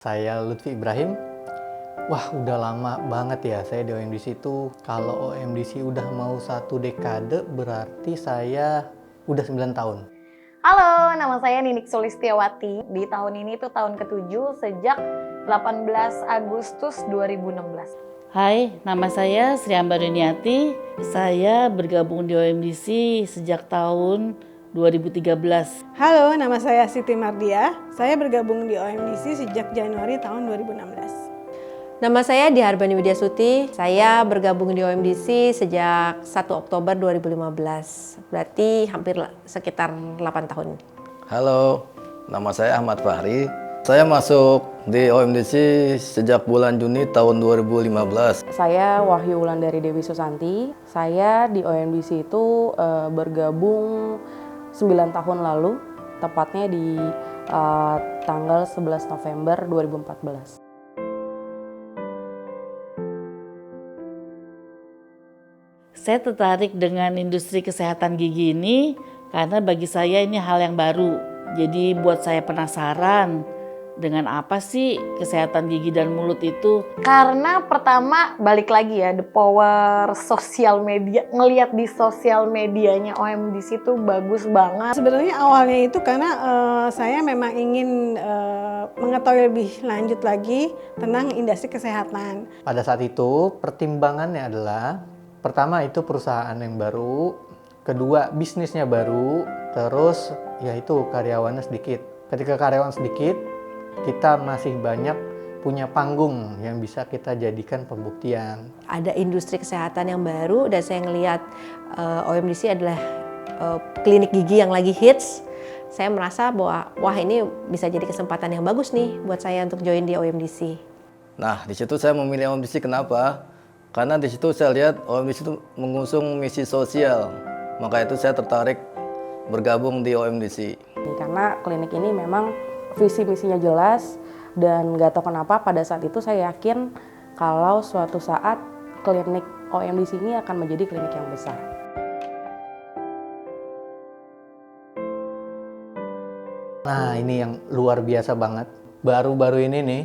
Saya Lutfi Ibrahim. Wah, udah lama banget ya saya di OMDC itu. Kalau OMDC udah mau 1 dekade, berarti saya udah 9 tahun. Halo, nama saya Ninik Sulistiawati. Di tahun ini tuh tahun ke-7 sejak 18 Agustus 2016. Hai, nama saya Sri Ambaruniati. Saya bergabung di OMDC sejak tahun 2013. Halo, nama saya Siti Mardia. Saya bergabung di OMDC sejak Januari tahun 2016. Nama saya Diharbani Widyasuti. Saya bergabung di OMDC sejak 1 Oktober 2015. Berarti hampir sekitar 8 tahun. Halo, nama saya Ahmad Fahri. Saya masuk di OMDC sejak bulan Juni tahun 2015. Saya Wahyu Wulandari Dewi Susanti. Saya di OMDC itu bergabung 9 tahun lalu, tepatnya di tanggal 11 November 2014. Saya tertarik dengan industri kesehatan gigi ini karena bagi saya ini hal yang baru. Jadi buat saya penasaran dengan apa sih kesehatan gigi dan mulut itu. Karena pertama balik lagi ya, the power sosial media. Ngelihat di sosial medianya OMDC itu bagus banget. Sebenarnya awalnya itu karena saya memang ingin mengetahui lebih lanjut lagi tentang industri kesehatan. Pada saat itu, pertimbangannya adalah pertama itu perusahaan yang baru, kedua bisnisnya baru, terus yaitu karyawannya sedikit. Ketika karyawan sedikit, kita masih banyak punya panggung yang bisa kita jadikan pembuktian. Ada industri kesehatan yang baru dan saya ngelihat OMDC adalah klinik gigi yang lagi hits. Saya merasa bahwa wah ini bisa jadi kesempatan yang bagus nih buat saya untuk join di OMDC. Nah, di situ saya memilih OMDC kenapa? Karena di situ saya lihat OMDC itu mengusung misi sosial. Maka itu saya tertarik bergabung di OMDC. Karena klinik ini memang visi misinya jelas dan nggak tahu kenapa pada saat itu saya yakin kalau suatu saat klinik OMDC ini akan menjadi klinik yang besar. Nah, ini yang luar biasa banget. Baru-baru ini nih,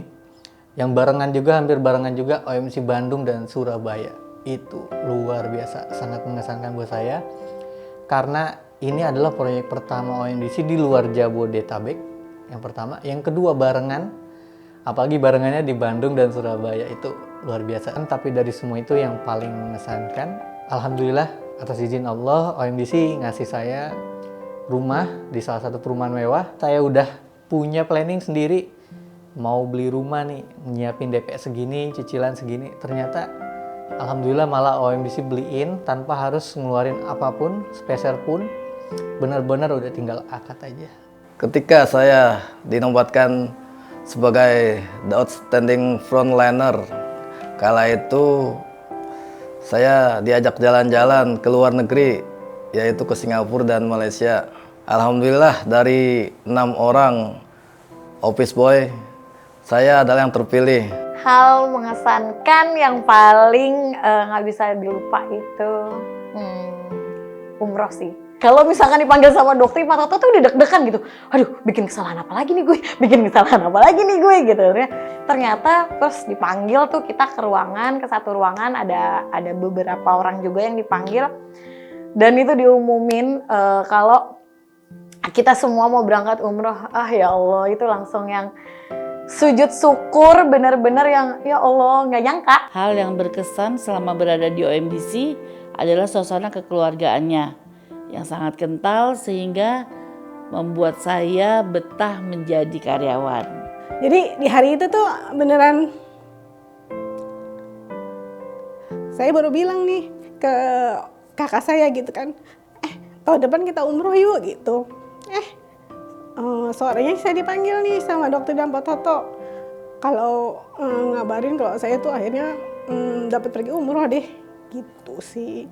yang barengan juga, hampir barengan juga OMDC Bandung dan Surabaya. Itu luar biasa, sangat mengesankan buat saya. Karena ini adalah proyek pertama OMDC di luar Jabodetabek. Yang pertama, yang kedua barengan, apalagi barengannya di Bandung dan Surabaya, itu luar biasa. Tapi dari semua itu yang paling mengesankan, alhamdulillah atas izin Allah OMDC ngasih saya rumah di salah satu perumahan mewah. Saya udah punya planning sendiri, mau beli rumah nih, nyiapin DP segini, cicilan segini. Ternyata alhamdulillah malah OMDC beliin tanpa harus ngeluarin apapun, speser pun. Benar-benar udah tinggal akad aja. Ketika saya dinobatkan sebagai the outstanding frontliner, kala itu saya diajak jalan-jalan ke luar negeri, yaitu ke Singapura dan Malaysia. Alhamdulillah dari 6 orang office boy, saya adalah yang terpilih. Hal mengesankan yang paling nggak bisa dilupa itu umroh sih. Kalau misalkan dipanggil sama dokter, Pak Toto tuh udah deg-degan gitu. Aduh, bikin kesalahan apa lagi nih gue? Bikin kesalahan apa lagi nih gue? Gitu. Ternyata terus dipanggil tuh kita ke ruangan, ke satu ruangan ada beberapa orang juga yang dipanggil. Dan itu diumumin kalau kita semua mau berangkat umroh. Ah ya Allah, itu langsung yang sujud syukur benar-benar yang ya Allah nggak nyangka. Hal yang berkesan selama berada di OMDC adalah suasana kekeluargaannya yang sangat kental sehingga membuat saya betah menjadi karyawan. Jadi di hari itu tuh beneran saya baru bilang nih ke kakak saya gitu kan, tahun depan kita umroh yuk gitu. Sorenya saya dipanggil nih sama dokter dan Pak Toto. Kalau ngabarin kalau saya tuh akhirnya dapat pergi umroh deh, gitu sih.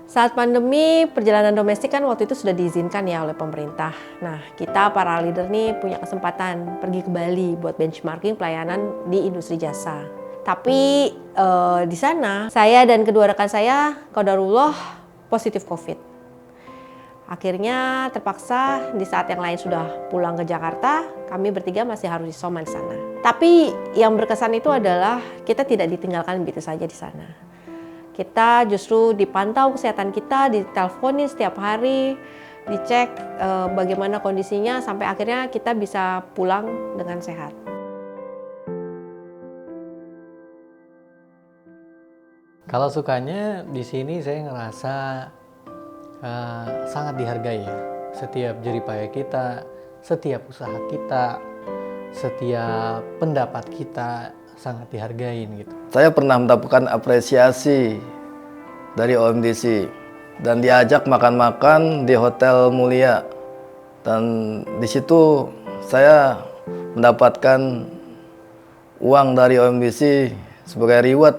Saat pandemi, perjalanan domestik kan waktu itu sudah diizinkan ya oleh pemerintah. Nah, kita para leader nih punya kesempatan pergi ke Bali buat benchmarking pelayanan di industri jasa. Tapi di sana, saya dan kedua rekan saya, qadarullah positif COVID. Akhirnya terpaksa di saat yang lain sudah pulang ke Jakarta, kami bertiga masih harus isoman di sana. Tapi yang berkesan itu adalah kita tidak ditinggalkan begitu saja di sana. Kita justru dipantau kesehatan kita, diteleponin setiap hari, dicek bagaimana kondisinya sampai akhirnya kita bisa pulang dengan sehat. Kalau sukanya di sini saya ngerasa sangat dihargai ya. Setiap jeripaya kita, setiap usaha kita, setiap pendapat kita sangat dihargain gitu. Saya pernah mendapatkan apresiasi dari OMDC dan diajak makan-makan di Hotel Mulia. Dan di situ saya mendapatkan uang dari OMDC sebagai reward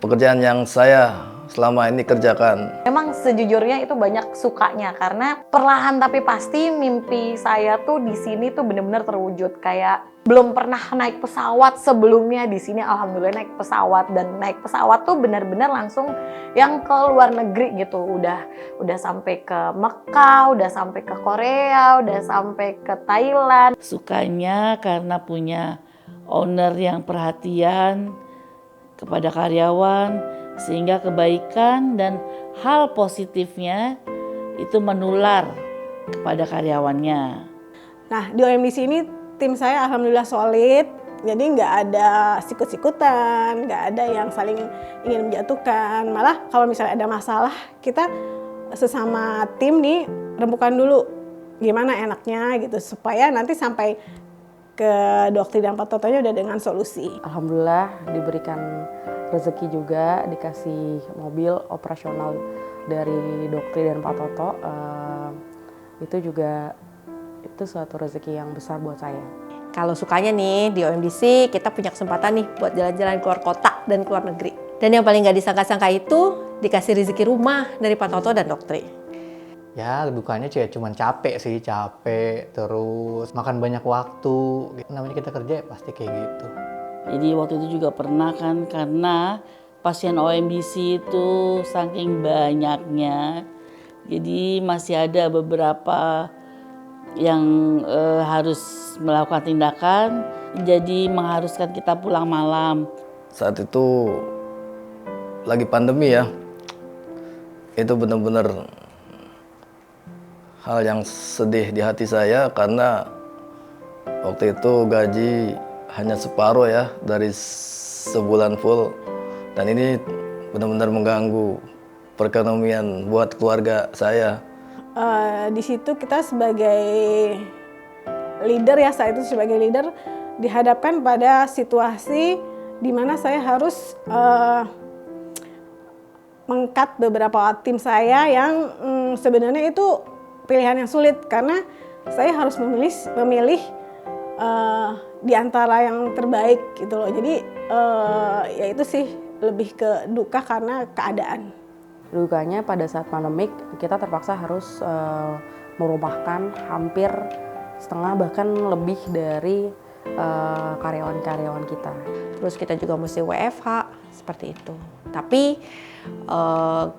pekerjaan yang saya selama ini kerjakan. Memang sejujurnya itu banyak sukanya karena perlahan tapi pasti mimpi saya tuh di sini tuh bener-bener terwujud. Kayak belum pernah naik pesawat sebelumnya, di sini alhamdulillah naik pesawat, dan naik pesawat tuh benar-benar langsung yang ke luar negeri gitu. Udah sampai ke Mekah, udah sampai ke Korea, udah sampai ke Thailand. Sukanya karena punya owner yang perhatian kepada karyawan, sehingga kebaikan dan hal positifnya itu menular kepada karyawannya. Nah, di OMDC ini tim saya alhamdulillah solid, jadi nggak ada sikut-sikutan, nggak ada yang saling ingin menjatuhkan. Malah kalau misalnya ada masalah, kita sesama tim nih rembukan dulu gimana enaknya gitu, supaya nanti sampai ke dokter dan Pak Totonya udah dengan solusi. Alhamdulillah diberikan rezeki juga, dikasih mobil operasional dari Doktri dan Pak Toto. Itu juga itu suatu rezeki yang besar buat saya. Kalau sukanya nih di OMDC kita punya kesempatan nih buat jalan-jalan keluar kota dan keluar negeri. Dan yang paling gak disangka-sangka itu dikasih rezeki rumah dari Pak Toto dan Doktri. Ya dukanya cuma capek sih, capek terus makan banyak waktu. Namanya kita kerja ya pasti kayak gitu. Jadi waktu itu juga pernah kan, karena pasien OMDC itu saking banyaknya, jadi masih ada beberapa yang harus melakukan tindakan, jadi mengharuskan kita pulang malam. Saat itu lagi pandemi ya, itu benar-benar hal yang sedih di hati saya karena waktu itu gaji hanya separuh ya dari sebulan full, dan ini benar-benar mengganggu perekonomian buat keluarga saya. Di situ kita sebagai leader ya, saat itu sebagai leader dihadapkan pada situasi di mana saya harus meng-cut beberapa tim saya yang sebenarnya itu pilihan yang sulit karena saya harus memilih di antara yang terbaik gitu loh. Jadi ya itu sih lebih ke duka karena keadaan. Dukanya pada saat pandemik kita terpaksa harus merumahkan hampir setengah bahkan lebih dari karyawan-karyawan kita. Terus kita juga mesti WFH seperti itu. Tapi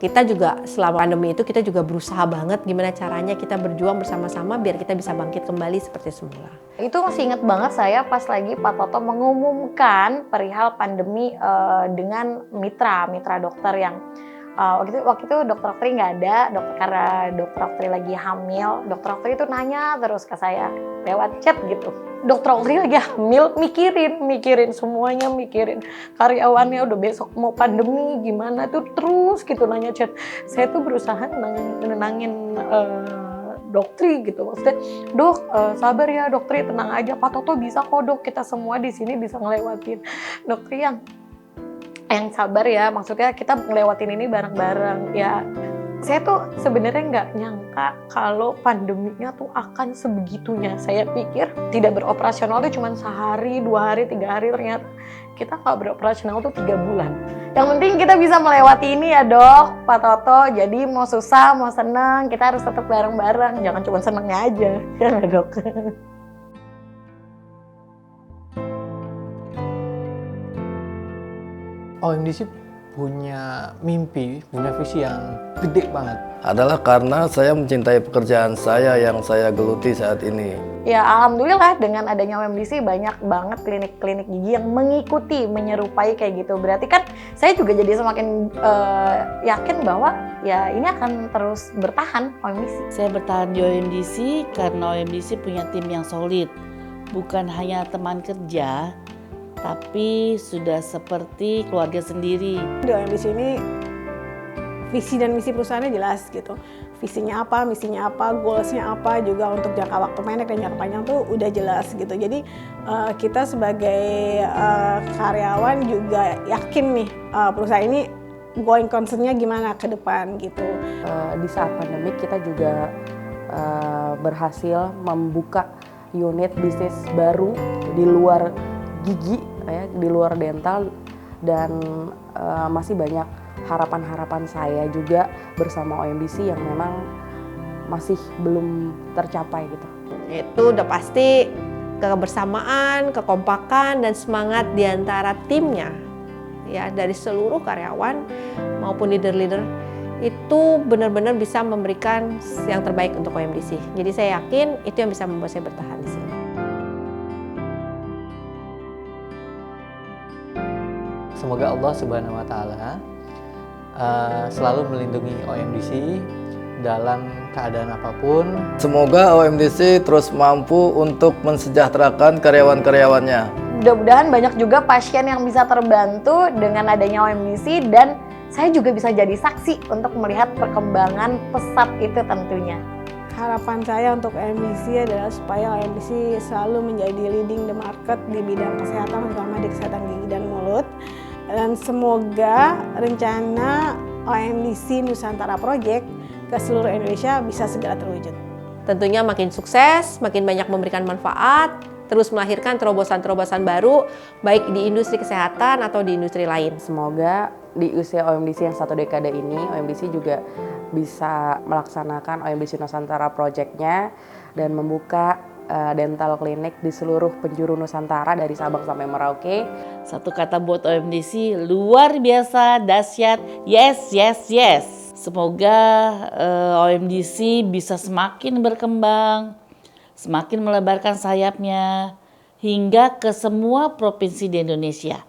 kita juga selama pandemi itu kita juga berusaha banget gimana caranya kita berjuang bersama-sama biar kita bisa bangkit kembali seperti semula. Itu masih ingat banget saya pas lagi Pak Toto mengumumkan perihal pandemi dengan mitra dokter yang waktu itu dokter Oktri nggak ada, karena dokter Oktri lagi hamil. Dokter Oktri itu nanya terus ke saya lewat chat gitu. Dokter Oktri lagi hamil, mikirin semuanya, mikirin karyawannya udah besok mau pandemi gimana tuh, terus gitu nanya chat. Saya tuh berusaha nenangin Doktri gitu, maksudnya dok sabar ya Doktri, tenang aja, Pak Toto bisa kok dok, kita semua di sini bisa ngelewatin. Doktri yang sabar ya, maksudnya kita ngelewatin ini bareng-bareng ya. Saya tuh sebenarnya nggak nyangka kalau pandeminya tuh akan sebegitunya. Saya pikir tidak beroperasional tuh cuma sehari, 2 hari, 3 hari, ternyata kita nggak beroperasional tuh 3 bulan. Yang penting kita bisa melewati ini ya dok, Pak Toto. Jadi mau susah, mau seneng, kita harus tetap bareng-bareng. Jangan cuma senengnya aja, ya nggak dok? OMDC punya mimpi, punya visi yang gede banget? Adalah karena saya mencintai pekerjaan saya yang saya geluti saat ini. Ya alhamdulillah dengan adanya OMDC banyak banget klinik-klinik gigi yang mengikuti, menyerupai kayak gitu. Berarti kan saya juga jadi semakin yakin bahwa ya ini akan terus bertahan OMDC. Saya bertahan di OMDC karena OMDC punya tim yang solid. Bukan hanya teman kerja, tapi sudah seperti keluarga sendiri. Di OMDC ini visi dan misi perusahaannya jelas gitu. Visinya apa, misinya apa, goalsnya apa, juga untuk jangka waktu pendek dan jangka panjang tuh udah jelas gitu. Jadi kita sebagai karyawan juga yakin nih perusahaan ini going concern-nya gimana ke depan gitu. Di saat pandemi kita juga berhasil membuka unit bisnis baru di luar gigi, ya, di luar dental, dan masih banyak harapan-harapan saya juga bersama OMDC yang memang masih belum tercapai gitu. Itu udah pasti kebersamaan, kekompakan, dan semangat di antara timnya, ya, dari seluruh karyawan maupun leader-leader itu benar-benar bisa memberikan yang terbaik untuk OMDC. Jadi saya yakin itu yang bisa membuat saya bertahan di sini. Semoga Allah Subhanahu wa Ta'ala selalu melindungi OMDC dalam keadaan apapun. Semoga OMDC terus mampu untuk mensejahterakan karyawan-karyawannya. Mudah-mudahan banyak juga pasien yang bisa terbantu dengan adanya OMDC dan saya juga bisa jadi saksi untuk melihat perkembangan pesat itu tentunya. Harapan saya untuk OMDC adalah supaya OMDC selalu menjadi leading the market di bidang kesehatan, terutama di kesehatan gigi dan mulut. Dan semoga rencana OMDC Nusantara Project ke seluruh Indonesia bisa segera terwujud. Tentunya makin sukses, makin banyak memberikan manfaat, terus melahirkan terobosan-terobosan baru, baik di industri kesehatan atau di industri lain. Semoga di usia OMDC yang 1 dekade ini, OMDC juga bisa melaksanakan OMDC Nusantara Project-nya dan membuka dental klinik di seluruh penjuru Nusantara dari Sabang sampai Merauke. Satu kata buat OMDC, luar biasa, dahsyat, yes, yes, yes. Semoga OMDC bisa semakin berkembang, semakin melebarkan sayapnya, hingga ke semua provinsi di Indonesia.